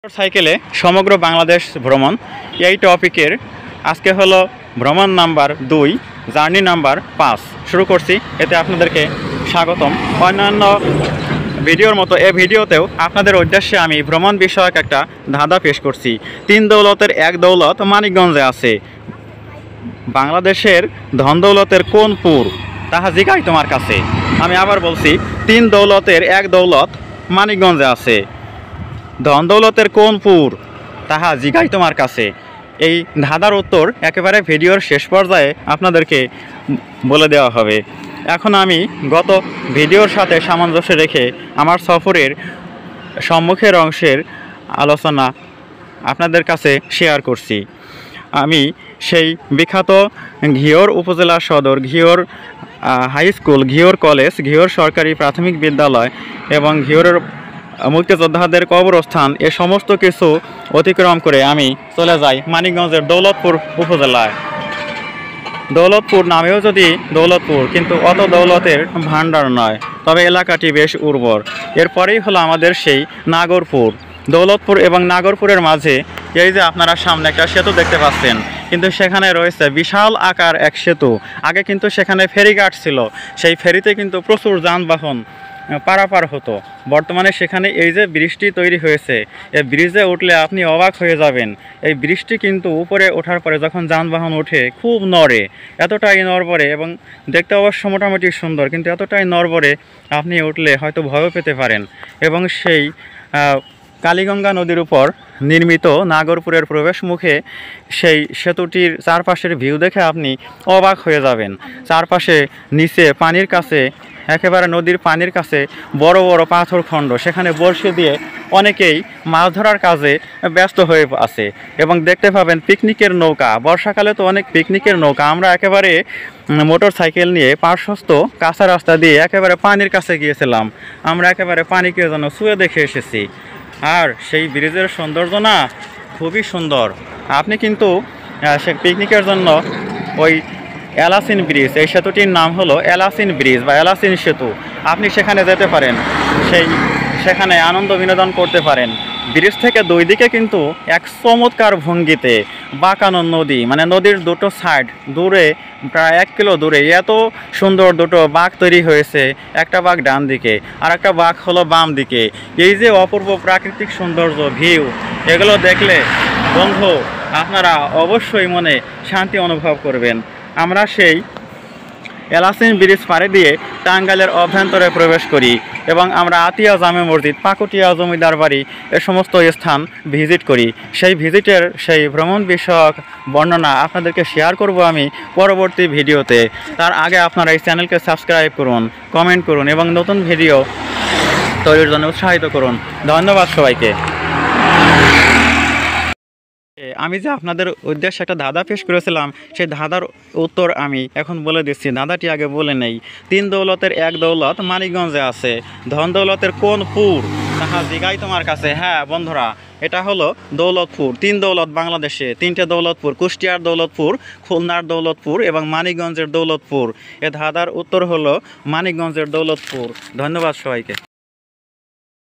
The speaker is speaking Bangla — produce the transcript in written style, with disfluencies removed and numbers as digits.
মোটরসাইকেলে সমগ্র বাংলাদেশ ভ্রমণ এই টপিকের আজকে হলো ভ্রমণ নাম্বার 2 জার্নি নাম্বার 5 শুরু করছি। এতে আপনাদেরকে স্বাগতম। অন্যান্য ভিডিওর মতো এই ভিডিওতেও আপনাদের উদ্দেশ্যে আমি ভ্রমণ বিষয়ক একটা ধাঁধা পেশ করছি। 3 দৌলতের 1 দৌলত মানিকগঞ্জে আছে। বাংলাদেশের ধন দৌলতের কোন পুর তাহা জিগাই তোমার কাছে। আমি আবার বলছি, 3 দৌলতের 1 দৌলত মানিকগঞ্জে আছে। ধন দৌলতের কোন পুর তাহা জিগাই তোমার কাছে। এই ধাঁধার উত্তর একেবারে ভিডিওর শেষ পর্যায়ে আপনাদেরকে বলে দেওয়া হবে। এখন আমি গত ভিডিওর সাথে সামঞ্জস্য রেখে আমার সফরের সম্মুখের অংশের আলোচনা আপনাদের কাছে শেয়ার করছি। আমি সেই বিখ্যাত ঘিওর উপজেলা সদর, Ghior high school, Ghior college, Ghior সরকারি প্রাথমিক বিদ্যালয় এবং ঘিওরের মুক্তিযোদ্ধাদের কবরস্থান এ সমস্ত কিছু অতিক্রম করে আমি চলে যাই মানিকগঞ্জের দৌলতপুর উপজেলায়। দৌলতপুর নামেও যদি দৌলতপুর, কিন্তু অত দৌলতের ভাণ্ডার নয়, তবে এলাকাটি বেশ উর্বর। এরপরেই হলো আমাদের সেই নাগরপুর। দৌলতপুর এবং নাগরপুরের মাঝে এই যে আপনারা সামনে একটা সেতু দেখতে পাচ্ছেন, কিন্তু সেখানে রয়েছে বিশাল আকার এক সেতু। আগে কিন্তু সেখানে ফেরিঘাট ছিল, সেই ফেরিতে কিন্তু প্রচুর যানবাহন পারাপার হতো। বর্তমানে সেখানে এই যে ব্রিজটি তৈরি হয়েছে, এই ব্রিজে উঠলে আপনি অবাক হয়ে যাবেন। এই ব্রিজটি কিন্তু উপরে ওঠার পরে যখন যানবাহন ওঠে খুব নড়ে, এতটাই নড়বড়ে, এবং দেখতে অবশ্য মোটামুটি সুন্দর, কিন্তু এতটাই নড়বড়ে আপনি উঠলে হয়তো ভয়ও পেতে পারেন। এবং সেই কালীগঙ্গা নদীর উপর নির্মিত নাগরপুরের প্রবেশ মুখে সেই সেতুটির চারপাশের ভিউ দেখে আপনি অবাক হয়ে যাবেন। চারপাশে নিচে পানির কাছে, একেবারে নদীর পানির কাছে বড় বড় পাথর খণ্ড, সেখানে বড়শি দিয়ে অনেকেই মাছ ধরার কাজে ব্যস্ত হয়ে আছে। এবং দেখতে পাবেন পিকনিকের নৌকা। বর্ষাকালে তো অনেক পিকনিকের নৌকা। আমরা একেবারে মোটর সাইকেল নিয়ে পার্শ্বস্থ কাঁচা রাস্তা দিয়ে একেবারে পানির কাছে গিয়েছিলাম। আমরা একেবারে পানিকে যেন ছুঁয়ে দেখে এসেছি। আর সেই ব্রিজের সৌন্দর্য না খুবই সুন্দর। আপনি কিন্তু সে পিকনিকের জন্য ওই এলাসিন ব্রিজ, এই সেতুটির নাম হলো এলাসিন ব্রিজ বা এলাসিন সেতু, আপনি সেখানে যেতে পারেন। সেখানে আনন্দ বিনোদন করতে পারেন। ব্রিজ থেকে দুই দিকে কিন্তু এক চমৎকার ভঙ্গিতে বাঁকানো নদী, মানে নদীর দুটো সাইড দূরে, প্রায় 1 কিলো দূরে এত সুন্দর দুটো বাঁক তৈরি হয়েছে। একটা বাঁক ডান দিকে আর একটা বাঁক হলো বাম দিকে। এই যে অপূর্ব প্রাকৃতিক সৌন্দর্য, ভিউ, এগুলো দেখলে বন্ধু আপনারা অবশ্যই মনে শান্তি অনুভব করবেন। আমরা সেই এলাসিন ব্রিজ পাড়ে দিয়ে টাঙ্গাইলের অভ্যন্তরে প্রবেশ করি এবং আমরা আতিয়া জামে মসজিদ, পাকুটিয়া জমিদার বাড়ি, এ সমস্ত স্থান ভিজিট করি। সেই ভিজিটের সেই ভ্রমণ বিষয়ক বর্ণনা আপনাদেরকে শেয়ার করব আমি পরবর্তী ভিডিওতে। তার আগে আপনারা এই চ্যানেলকে সাবস্ক্রাইব করুন, কমেন্ট করুন এবং নতুন ভিডিও তৈরির জন্য উৎসাহিত করুন। ধন্যবাদ সবাইকে। আমি যে আপনাদের উদ্দেশ্যে একটা ধাঁধা পেশ করেছিলাম, সেই ধাঁধার উত্তর আমি এখন বলে দিচ্ছি। ধাঁধাটি আগে বলে নেই। 3 দৌলতের 1 দৌলত মানিকগঞ্জে আছে। ধন দৌলতের কোন পুর তাহা জিগাই তোমার কাছে। হ্যাঁ বন্ধুরা, এটা হলো দৌলতপুর। 3 দৌলত বাংলাদেশে, 3টে দৌলতপুর: কুষ্টিয়ার দৌলতপুর, খুলনার দৌলতপুর এবং মানিকগঞ্জের দৌলতপুর। এ ধাঁধার উত্তর হলো মানিকগঞ্জের দৌলতপুর। ধন্যবাদ সবাইকে।